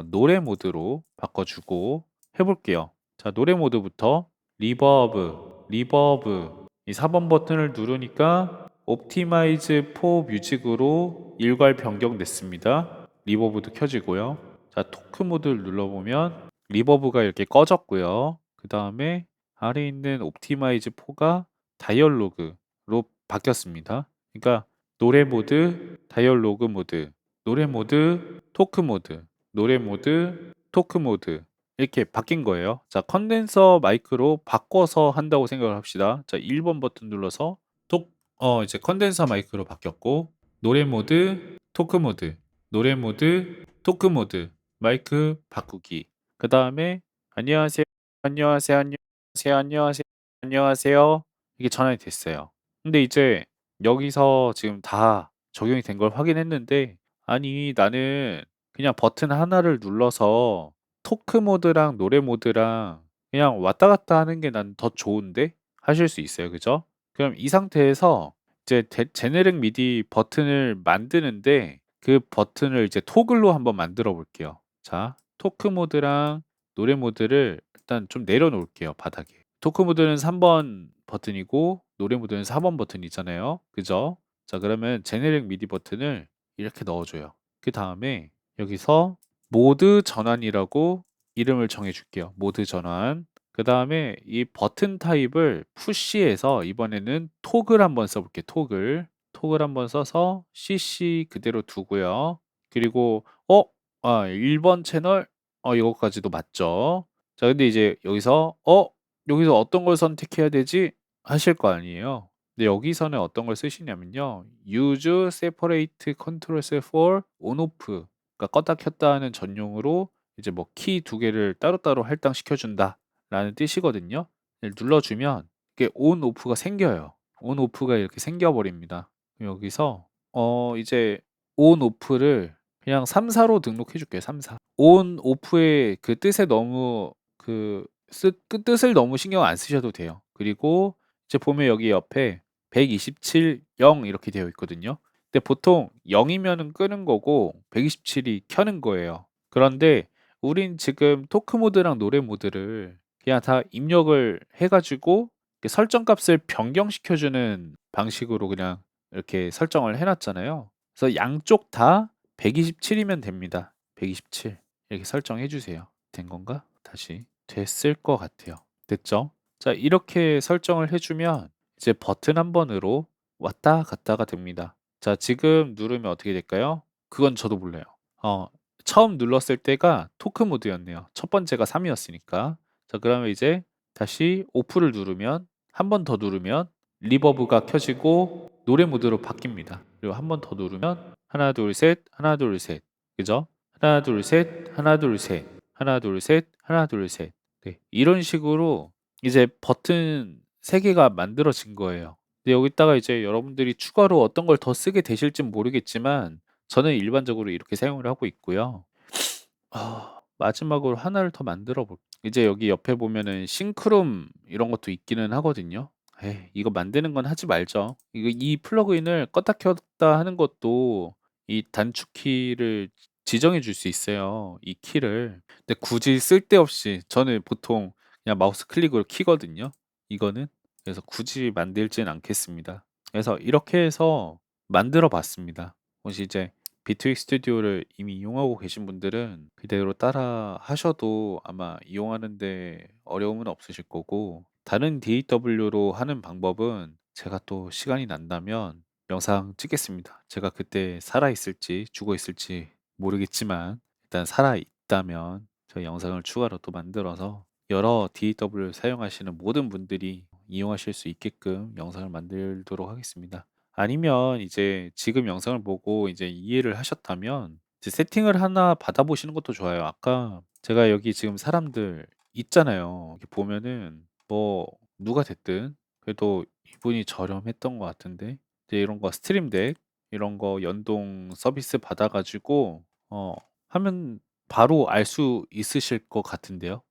노래 모드로 바꿔주고 해볼게요. 자, 노래 모드부터 리버브 이 4번 버튼을 누르니까 옵티마이즈 포 뮤직으로 일괄 변경됐습니다. 리버브도 켜지고요. 자, 토크 모드를 눌러보면 리버브가 이렇게 꺼졌고요. 그 다음에 아래에 있는 옵티마이즈 포가 다이얼로그로 바뀌었습니다. 그러니까 노래 모드, 다이얼로그 모드, 노래 모드, 토크 모드, 노래 모드, 토크 모드 이렇게 바뀐 거예요. 자, 컨덴서 마이크로 바꿔서 한다고 생각을 합시다. 자, 1번 버튼 눌러서 이제 컨덴서 마이크로 바뀌었고 노래 모드, 토크 모드, 노래 모드, 토크 모드, 마이크 바꾸기. 그 다음에 안녕하세요, 안녕하세요, 안녕하세요, 안녕하세요, 안녕하세요. 이게 전환이 됐어요. 근데 이제 여기서 지금 다 적용이 된 걸 확인했는데 아니 나는 그냥 버튼 하나를 눌러서 토크 모드랑 노래 모드랑 그냥 왔다 갔다 하는 게 난 더 좋은데 하실 수 있어요. 그죠? 그럼 이 상태에서 이제 제네릭 미디 버튼을 만드는데 그 버튼을 이제 토글로 한번 만들어 볼게요. 자, 토크 모드랑 노래 모드를 일단 좀 내려놓을게요, 바닥에. 토크 모드는 3번 버튼이고 노래 모드는 4번 버튼이잖아요. 그죠? 자, 그러면 제네릭 미디 버튼을 이렇게 넣어줘요. 그 다음에 여기서 모드 전환이라고 이름을 정해 줄게요. 모드 전환. 그 다음에 이 버튼 타입을 푸시해서 이번에는 토글 한번 써볼게요. 토글 한번 써서 CC 그대로 두고요. 그리고 1번 채널 이거까지도 맞죠. 자, 근데 이제 여기서 어떤 걸 선택해야 되지? 하실 거 아니에요. 근데 여기서는 어떤 걸 쓰시냐면요. Use separate controls for on off. 그러니까 껐다 켰다 하는 전용으로 이제 뭐 키 2개를 따로따로 할당시켜 준다라는 뜻이거든요. 눌러주면 이게 on off가 생겨요. on off가 이렇게 생겨 버립니다. 여기서 이제 on off를 그냥 3, 4로 등록해 줄게요. 3, 4. on off의 그 뜻에 너무 그 뜻을 너무 신경 안 쓰셔도 돼요. 그리고 이제 보면 여기 옆에 127, 0 이렇게 되어 있거든요. 근데 보통 0이면은 끄는 거고 127이 켜는 거예요. 그런데 우린 지금 토크 모드랑 노래 모드를 그냥 다 입력을 해가지고 설정 값을 변경시켜 주는 방식으로 그냥 이렇게 설정을 해놨잖아요. 그래서 양쪽 다 127이면 됩니다. 127 이렇게 설정해 주세요. 된 건가? 다시 됐을 것 같아요. 됐죠? 자, 이렇게 설정을 해주면 이제 버튼 한 번으로 왔다 갔다가 됩니다. 자, 지금 누르면 어떻게 될까요? 그건 저도 몰라요. 어 처음 눌렀을 때가 토크 모드였네요. 첫 번째가 3 이었으니까. 자 그러면 이제 다시 오프를 누르면 한 번 더 누르면 리버브가 켜지고 노래 모드로 바뀝니다. 그리고 한 번 더 누르면 하나 둘 셋, 하나 둘 셋. 그죠? 하나 둘 셋, 하나 둘 셋, 하나 둘 셋, 하나 둘 셋. 네. 이런 식으로 이제 버튼 3 개가 만들어진 거예요. 근데 여기다가 이제 여러분들이 추가로 어떤 걸 더 쓰게 되실진 모르겠지만 저는 일반적으로 이렇게 사용을 하고 있고요. 마지막으로 하나를 더 만들어 볼 이제 여기 옆에 보면은 싱크룸 이런 것도 있기는 하거든요. 에이 이거 만드는 건 하지 말죠. 이거 이 플러그인을 껐다 켰다 하는 것도 이 단축키를 지정해 줄 수 있어요, 이 키를. 근데 굳이 쓸데없이 저는 보통 그냥 마우스 클릭으로 키거든요, 이거는. 그래서 굳이 만들진 않겠습니다. 그래서 이렇게 해서 만들어 봤습니다. 혹시 이제 비트윅 스튜디오를 이미 이용하고 계신 분들은 그대로 따라 하셔도 아마 이용하는 데 어려움은 없으실 거고 다른 DAW로 하는 방법은 제가 또 시간이 난다면 영상 찍겠습니다. 제가 그때 살아 있을지 죽어 있을지 모르겠지만 일단 살아 있다면 저 영상을 추가로 또 만들어서 여러 DAW를 사용하시는 모든 분들이 이용하실 수 있게끔 영상을 만들도록 하겠습니다. 아니면 이제 지금 영상을 보고 이제 이해를 하셨다면 이제 세팅을 하나 받아 보시는 것도 좋아요. 아까 제가 여기 지금 사람들 있잖아요. 이렇게 보면은 뭐 누가 됐든 그래도 이분이 저렴했던 것 같은데 이제 이런 거 스트림덱 이런 거 연동 서비스 받아 가지고 하면 바로 알 수 있으실 것 같은데요.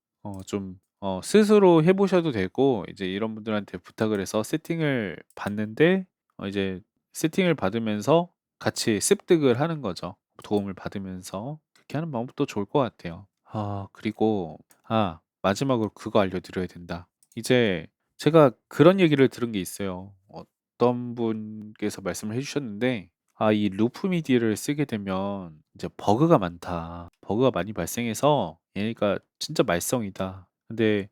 좀 스스로 해 보셔도 되고 이제 이런 분들한테 부탁을 해서 세팅을 받는데 이제 세팅을 받으면서 같이 습득을 하는 거죠. 도움을 받으면서 그렇게 하는 방법도 좋을 것 같아요. 그리고 마지막으로 그거 알려드려야 된다. 이제 제가 그런 얘기를 들은 게 있어요. 어떤 분께서 말씀을 해 주셨는데 이 루프 미디를 쓰게 되면 이제 버그가 많다. 버그가 많이 발생해서 얘네가 진짜 말썽이다. 근데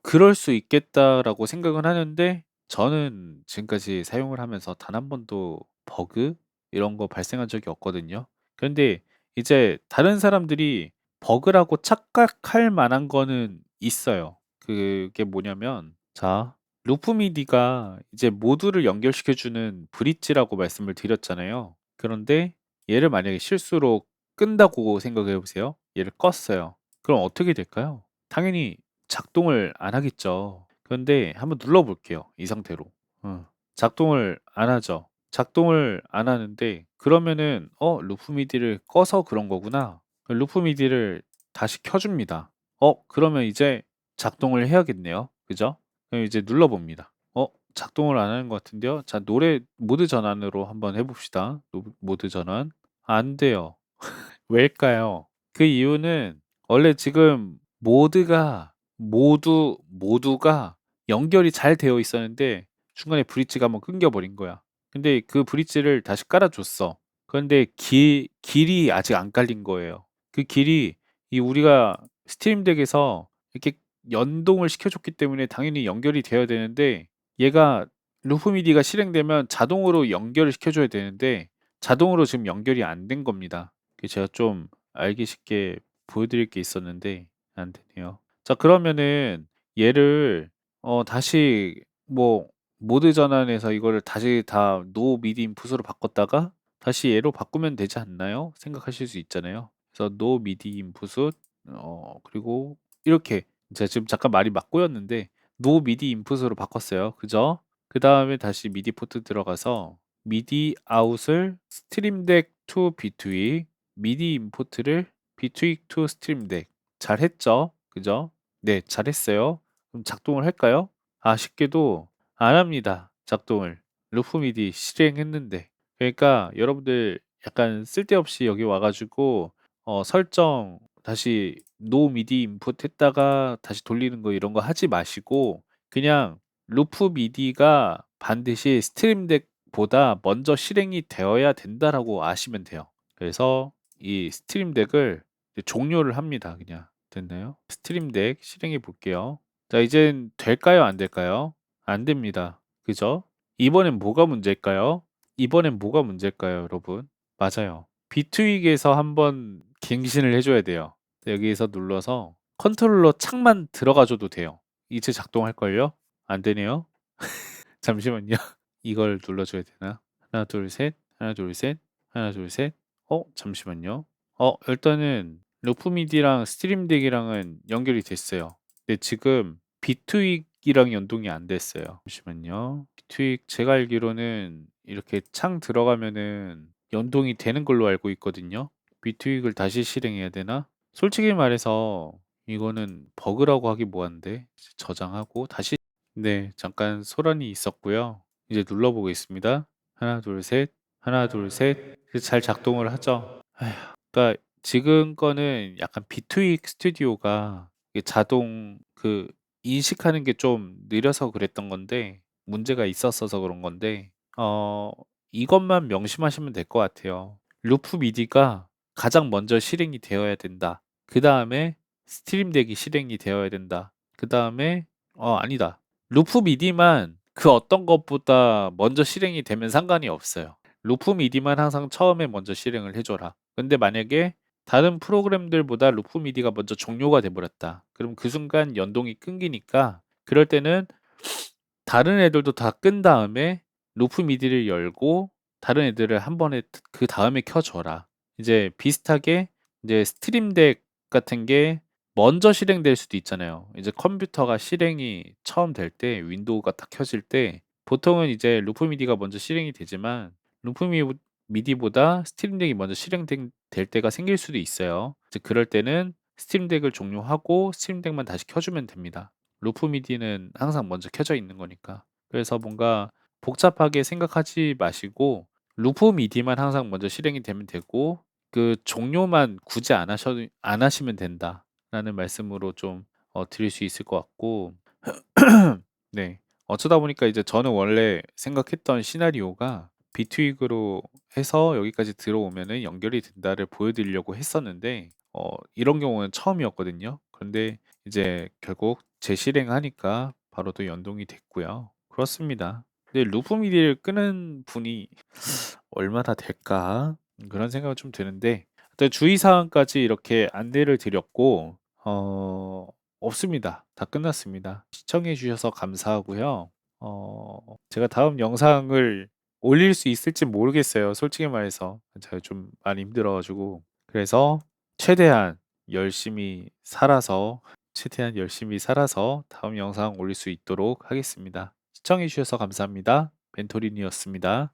그럴 수 있겠다라고 생각은 하는데 저는 지금까지 사용을 하면서 단 한 번도 버그 이런 거 발생한 적이 없거든요. 그런데 이제 다른 사람들이 버그라고 착각할 만한 거는 있어요. 그게 뭐냐면 자 루프 미디가 이제 모두를 연결시켜 주는 브릿지라고 말씀을 드렸잖아요. 그런데 얘를 만약에 실수로 끈다고 생각해 보세요. 얘를 껐어요. 그럼 어떻게 될까요? 당연히 작동을 안 하겠죠. 그런데 한번 눌러 볼게요, 이 상태로. 작동을 안 하죠. 작동을 안 하는데 그러면은 '루프 미디를 꺼서 그런 거구나.' 루프 미디를 다시 켜 줍니다. 그러면 이제 작동을 해야겠네요. 그죠? 그럼 이제 눌러 봅니다. 작동을 안 하는 것 같은데요. 자 노래 모드 전환으로 한번 해 봅시다. 모드 전환. 안 돼요. 왜일까요? 그 이유는 원래 지금 모두가 연결이 잘 되어 있었는데 중간에 브릿지가 한번 끊겨 버린 거야. 근데 그 브릿지를 다시 깔아 줬어. 그런데 길이 아직 안 깔린 거예요. 그 길이 이 우리가 스트림 덱에서 이렇게 연동을 시켜 줬기 때문에 당연히 연결이 되어야 되는데 얘가 루프 미디가 실행되면 자동으로 연결을 시켜 줘야 되는데 자동으로 지금 연결이 안 된 겁니다. 그 제가 좀 알기 쉽게 보여드릴 게 있었는데 안 되네요. 자 그러면은 얘를 다시 뭐 모드 전환해서 이거를 다시 다 노 미디 인풋으로 바꿨다가 다시 얘로 바꾸면 되지 않나요? 생각하실 수 있잖아요. 그래서 노 미디 인풋 그리고 이렇게 제가 지금 잠깐 말이 막 꼬였는데 노 미디 인풋으로 바꿨어요. 그죠? 그다음에 다시 미디 포트 들어가서 미디 아웃을 스트림 덱2 비트윅 미디 인포트를 비트윅 to 스트림 덱 잘했죠? 그죠? 네, 잘했어요. 그럼 작동을 할까요? 아쉽게도 안 합니다. 작동을. 루프 미디 실행했는데. 그러니까 여러분들 약간 쓸데없이 여기 와 가지고 설정 다시 노 미디 인풋 했다가 다시 돌리는 거 이런 거 하지 마시고 그냥 루프 미디가 반드시 스트림 덱보다 먼저 실행이 되어야 된다라고 아시면 돼요. 그래서 이 스트림 덱을 이제 종료를 합니다. 그냥. 됐나요? 스트림 덱 실행해 볼게요. 자, 이젠 될까요? 안 될까요? 안 됩니다. 그죠? 이번엔 뭐가 문제일까요? 이번엔 뭐가 문제일까요, 여러분? 맞아요. 비트윅에서 한번 갱신을 해 줘야 돼요. 여기에서 눌러서 컨트롤러 창만 들어가 줘도 돼요. 이제 작동할걸요? 안 되네요. 잠시만요. 이걸 눌러 줘야 되나? 하나 둘 셋. 하나 둘 셋. 하나 둘 셋. 잠시만요. 일단은 루프미디랑 스트림덱이랑은 연결이 됐어요. 근데 지금 비트윅이랑 연동이 안 됐어요. 잠시만요. 비트윅 제가 알기로는 이렇게 창 들어가면은 연동이 되는 걸로 알고 있거든요. 비트윅을 다시 실행해야 되나? 솔직히 말해서 이거는 버그라고 하기 뭐한데 저장하고 다시 네, 잠깐 소란이 있었고요. 이제 눌러 보겠습니다. 하나, 둘, 셋. 하나, 둘, 셋. 잘 작동을 하죠. 아휴, 그러니까 지금 거는 약간 비트윅 스튜디오가 이게 자동 인식하는 게 좀 느려서 그랬던 건데 문제가 있었어서 그런 건데 이것만 명심하시면 될 것 같아요. 루프 미디가 가장 먼저 실행이 되어야 된다. 그다음에 스트림덱이 실행이 되어야 된다. 그다음에 아니다. 루프 미디만 그 어떤 것보다 먼저 실행이 되면 상관이 없어요. 루프 미디만 항상 처음에 먼저 실행을 해 줘라. 근데 만약에 다른 프로그램들보다 루프 미디가 먼저 종료가 돼 버렸다. 그럼 그 순간 연동이 끊기니까 그럴 때는 다른 애들도 다 끈 다음에 루프 미디를 열고 다른 애들을 한 번에 그다음에 켜 줘라. 이제 비슷하게 이제 스트림덱 같은 게 먼저 실행될 수도 있잖아요. 이제 컴퓨터가 실행이 처음 될 때 윈도우가 딱 켜질 때 보통은 이제 루프 미디가 먼저 실행이 되지만 루프 미디보다 스트림덱이 먼저 될 때가 생길 수도 있어요. 이제 그럴 때는 스트림덱을 종료하고 스트림덱만 다시 켜 주면 됩니다. 루프 미디는 항상 먼저 켜져 있는 거니까. 그래서 뭔가 복잡하게 생각하지 마시고 루프 미디만 항상 먼저 실행이 되면 되고 그 종료만 굳이 안 하시면 된다라는 말씀으로 좀 드릴 수 있을 것 같고 네. 어쩌다 보니까 이제 저는 원래 생각했던 시나리오가 비트윅으로 해서 여기까지 들어오면은 연결이 된다를 보여드리려고 했었는데 이런 경우는 처음이었거든요. 그런데 이제 결국 재실행하니까 바로 또 연동이 됐고요. 그렇습니다. 근데 루프 미디를 끄는 분이 얼마나 될까? 그런 생각은 좀 드는데 일단 주의사항까지 이렇게 안내를 드렸고 없습니다. 다 끝났습니다. 시청해 주셔서 감사하고요. 제가 다음 영상을 올릴 수 있을지 모르겠어요. 솔직히 말해서 제가 좀 많이 힘들어 가지고 그래서 최대한 열심히 살아서 다음 영상 올릴 수 있도록 하겠습니다. 시청해 주셔서 감사합니다. 벤토린이었습니다.